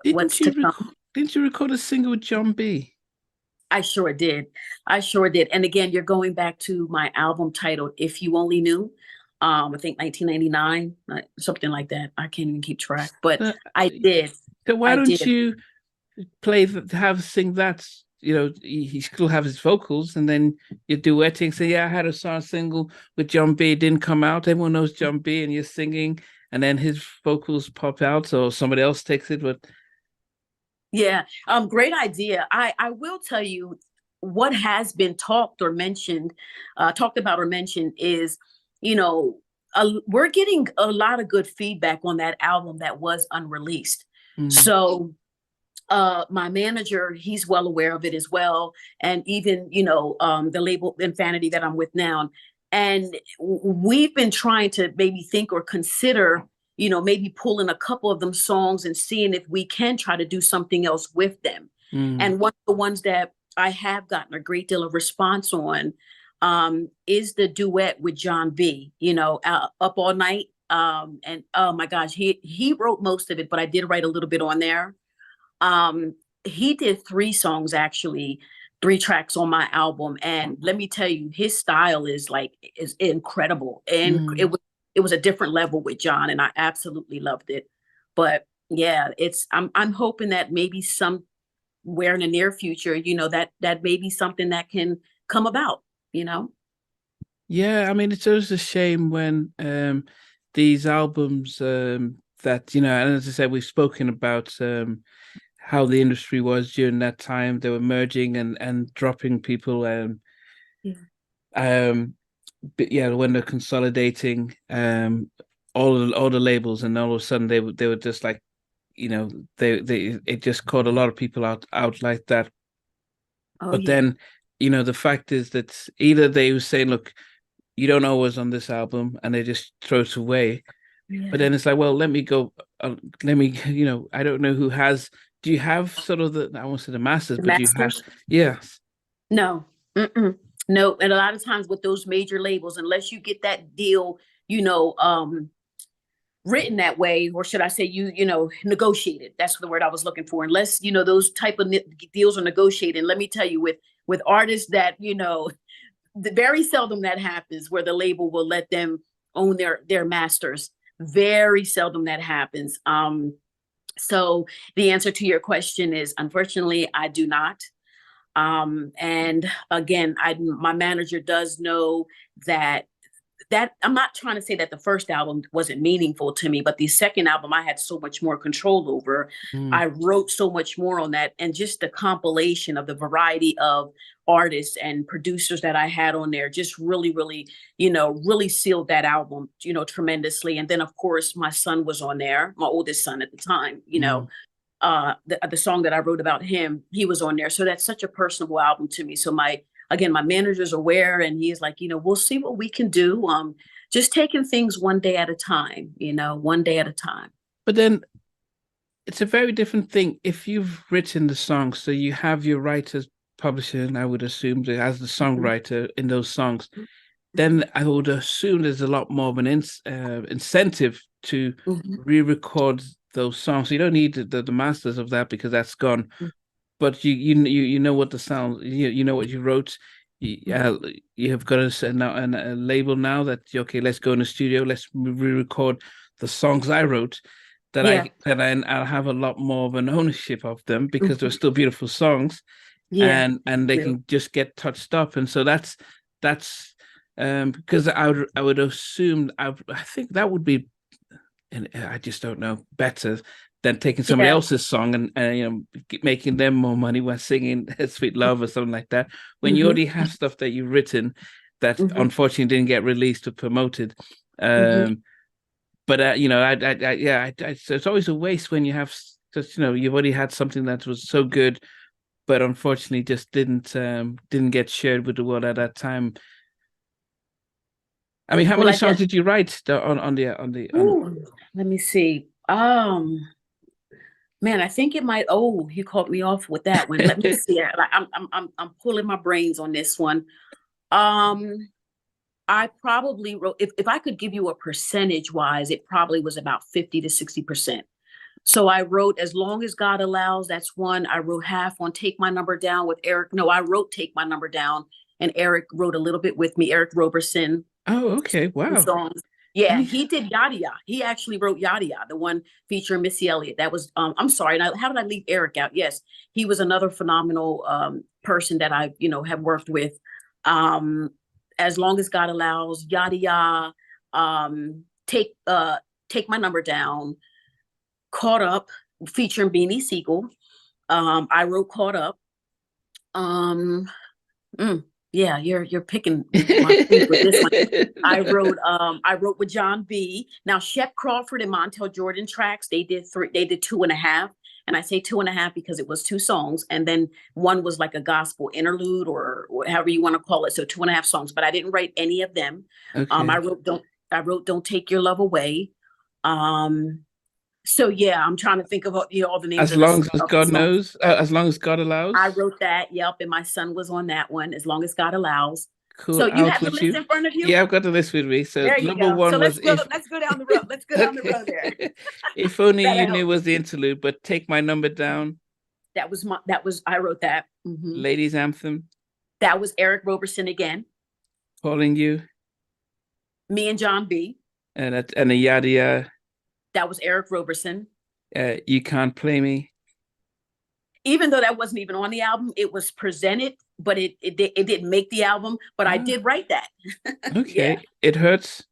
what's to come. Didn't you record a single with John B? I sure did. I sure did. And again, you're going back to my album titled "If You Only Knew." I think 1999, something like that. I can't even keep track, but Uh, I did. so why I don't did. you have sing that? You know, he still have his vocals, and then you duetting. Say, yeah, I had a song single with John B. It didn't come out. Everyone knows John B. And you're singing, and then his vocals pop out, or somebody else takes it. But Yeah, great idea. I will tell you what has been talked about or mentioned is, you know, we're getting a lot of good feedback on that album that was unreleased. mm, So my manager, he's well aware of it as well, and even the label Infinity that I'm with now, and we've been trying to maybe think or consider, maybe pulling a couple of them songs and seeing if we can try to do something else with them. mm, And one of the ones that I have gotten a great deal of response on is the duet with John B. Up All Night. And oh my gosh, he wrote most of it, but I did write a little bit on there. um, he did three songs actually, three tracks on my album, and let me tell you, his style is incredible, and it mm. was it was a different level with John, and I absolutely loved it. But yeah, I'm hoping that maybe somewhere in the near future, that may be something that can come about. You know. Yeah, I mean, it's always a shame when these albums that, and as I said, we've spoken about how the industry was during that time. They were merging and dropping people. Yeah. Um, but yeah, when they're consolidating all the labels, and all of a sudden they were just like, they it just caught a lot of people out like that. Oh But yeah. then, the fact is that either they were saying, look, you don't know what's on this album, and they just throw it away. But Yeah. then it's like, well, let me go, let me, I don't know who has. Do you have sort of I won't say the masses, The but do you have? masters. Yes. No. Mm-mm. No. And a lot of times with those major labels, unless you get that deal, you know, um, written that way, or should I say negotiated. That's the word I was looking for. Unless, those type of deals are negotiated. And let me tell you, with artists that, very seldom that happens where the label will let them own their masters. Very seldom that happens. So the answer to your question is unfortunately I do not. And again, my manager does know that I'm not trying to say that the first album wasn't meaningful to me, but the second album I had so much more control over. Mm, I wrote so much more on that, and just the compilation of the variety of artists and producers that I had on there just really, really, really sealed that album, tremendously. And then of course my son was on there, my oldest son at the time, mm. the song that I wrote about him, he was on there. So that's such a personable album to me. So my manager's aware, and he's like, we'll see what we can do. Just taking things one day at a time, one day at a time. But then it's a very different thing if you've written the song, so you have your writers, publisher, and I would assume that as the Mhm. songwriter in those songs, then I would assume there's a lot more of an incentive to Mhm. re-record those songs. You don't need the masters of that because that's gone. But you know what the sound, you know what you wrote. You have got a label now that okay, let's go in the studio, let's re-record the songs I wrote, Yeah. I'll have a lot more of an ownership of them because they're Mhm. still beautiful songs, Yeah. and they Real. can just get touched up. And so that's because I would assume I think that would be, and I just don't know, better than taking somebody Yeah. else's song and making them more money while singing "Sweet Love" or something like that. When you Hmm. already have stuff that you've written that Hmm. unfortunately didn't get released or promoted. Hmm. Um, but yeah, so it's always a waste when you have just you've already had something that was so good, but unfortunately just didn't get shared with the world at that time. I mean, how Well, many I songs just, did you write on? let me see. Man, I think it might. Oh, you caught me off with that one. Let me see. I'm pulling my brains on this one. Um, I probably wrote, if I could give you a percentage wise, it probably was about 50 to 60%. So I wrote As Long As God Allows. That's one. I wrote half on Take My Number Down with Eric. No, I wrote Take My Number Down, and Eric wrote a little bit with me. Eric Roberson. Oh, okay. Wow. Songs. And Yeah, he did Yada Yada. He actually wrote Yada Yada, the one featuring Missy Elliott. That was I'm sorry. Now, how did I leave Eric out? Yes, he was another phenomenal person that I, have worked with. As Long As God Allows, Yada Yada, Take My Number Down, Caught Up, featuring Beanie Sigel. I wrote Caught Up. Yeah, you're picking my feet with this one. I wrote with John B. Now, Shep Crawford and Montel Jordan tracks, they did 2.5. And I say 2.5 because it was 2 songs. And then one was like a gospel interlude or however you want to call it. So 2.5 songs, but I didn't write any of them. okay. I wrote Don't Take Your Love Away. So yeah, I'm trying to think of all the names. As long as God knows, as long as God allows. I wrote that. Yep, and my son was on that one. As Long As God Allows. Cool. So you have the list in front of you. Yeah, I've got the list with me. So there you number go. one so was let's go down the road. Let's go down the road there. If Only You Knew was the interlude, but Take My Number Down. That was I wrote that. Mm-hmm. Ladies Anthem. That was Eric Roberson again. Calling You. Me and John B. And a Yada Yada. That was Eric Roberson. You Can't Play Me. Even though that wasn't even on the album, it was presented, but it didn't make the album. But I did write that. Okay. Yeah. It Hurts.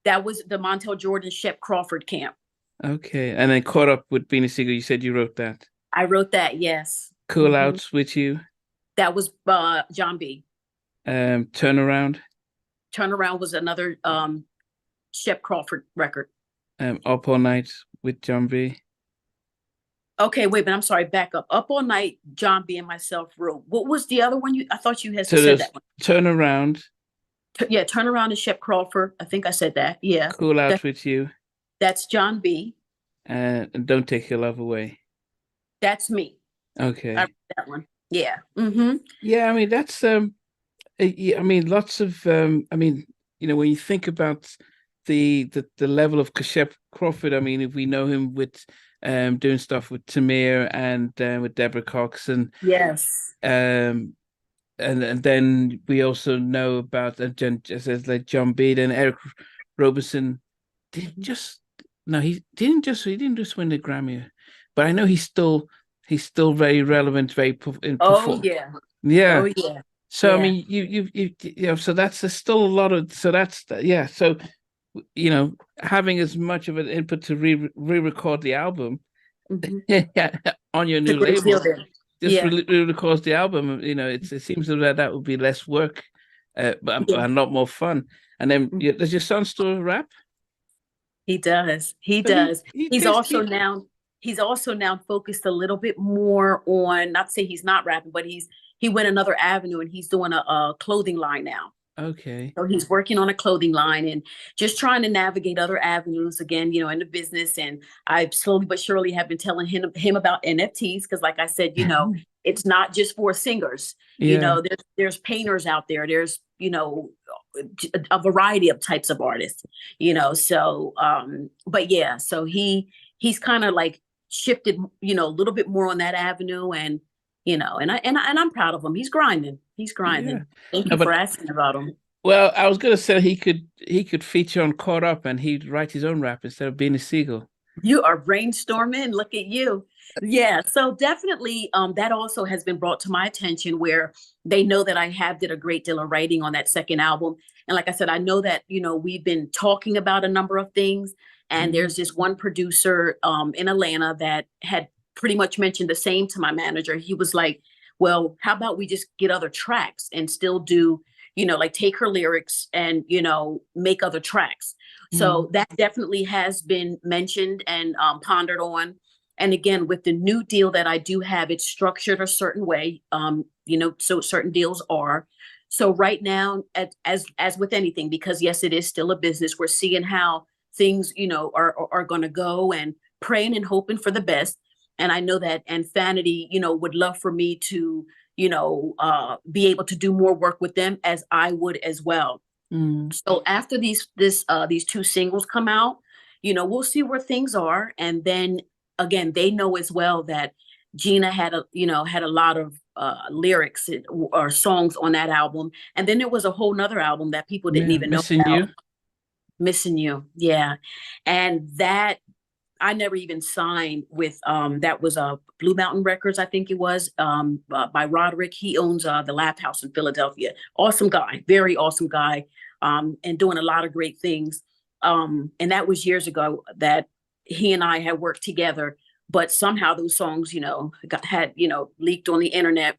That was the Montel Jordan Shep Crawford camp. Okay. And then Caught Up with Beanie Sigel. You said you wrote that. I wrote that, yes. Cool Outs with You. That was John B. Turnaround. Turnaround was another Shep Crawford record. Up All Night with John B. Okay, wait, but I'm sorry, back up. Up All Night, John B. and myself wrote. What was the other one? I thought you had said that one. Turnaround. Yeah, Turnaround is Shep Crawford. I think I said that. Yeah. Cool Out with You. That's John B. And Don't Take Your Love Away. That's me. Okay. I wrote that one. Yeah. Mm-hmm. Yeah, I mean that's yeah, I mean lots of I mean, when you think about the level of Shep Crawford, I mean, if we know him with doing stuff with Tamir and with Deborah Cox and yes, and then we also know about like John B. and Eric Roberson didn't just he didn't just win the Grammy, but I know he's still very relevant, very oh yeah. Oh yeah. So yeah. I mean, you so there's still a lot of yeah. So having as much of an input to re-record the album on your new label, just re-records the album. It seems that would be less work, but a lot more fun. And then does your son still rap? He does. He does. He's also now focused a little bit more on, not to say he's not rapping, but he went another avenue and he's doing a clothing line now. Okay. So he's working on a clothing line and just trying to navigate other avenues again, in the business. And I slowly but surely have been telling him about NFTs because, like I said, it's not just for singers. Yeah. There's painters out there. There's a variety of types of artists. So but yeah, so he's kind of like shifted, a little bit more on that avenue and. And I'm proud of him. He's grinding. Yeah. Thank you for asking about him. Well, I was going to say he could feature on Caught Up and he'd write his own rap instead of Beanie Sigel. You are brainstorming. Look at you. Yeah. So definitely that also has been brought to my attention where they know that I did a great deal of writing on that second album. And like I said, I know that, we've been talking about a number of things. And there's this one producer in Atlanta that had pretty much mentioned the same to my manager. He was like, well, how about we just get other tracks and still do, like take her lyrics and, make other tracks. So that definitely has been mentioned and pondered on. And again, with the new deal that I do have, it's structured a certain way, so certain deals are. So right now, as with anything, because yes, it is still a business, we're seeing how things, are going to go and praying and hoping for the best. And I know that Infinity, would love for me to, be able to do more work with them as I would as well. So after these 2 singles come out, we'll see where things are. And then again, they know as well that Gina had a lot of lyrics or songs on that album. And then there was a whole nother album that people didn't Yeah, even know Missing about. You. Missing You. Yeah. And that I never even signed with that was Blue Mountain Records, I think it was, by Roderick. He owns the Lap House in Philadelphia. Awesome guy, very awesome guy, and doing a lot of great things. And that was years ago that he and I had worked together, but somehow those songs, had leaked on the internet.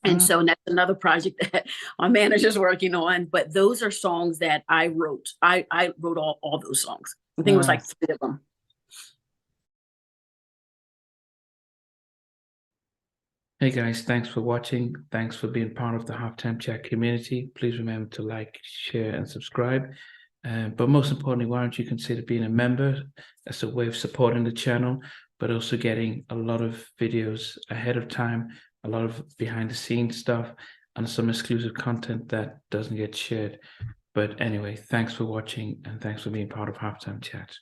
And so that's another project that my manager's working on. But those are songs that I wrote. I wrote all those songs. I think it was like 3 of them. Hey guys, thanks for watching. Thanks for being part of the Halftime Chat community. Please remember to like, share, and subscribe. But most importantly, why don't you consider being a member? That's a way of supporting the channel, but also getting a lot of videos ahead of time, a lot of behind the scenes stuff, and some exclusive content that doesn't get shared. But anyway, thanks for watching, and thanks for being part of Halftime Chat.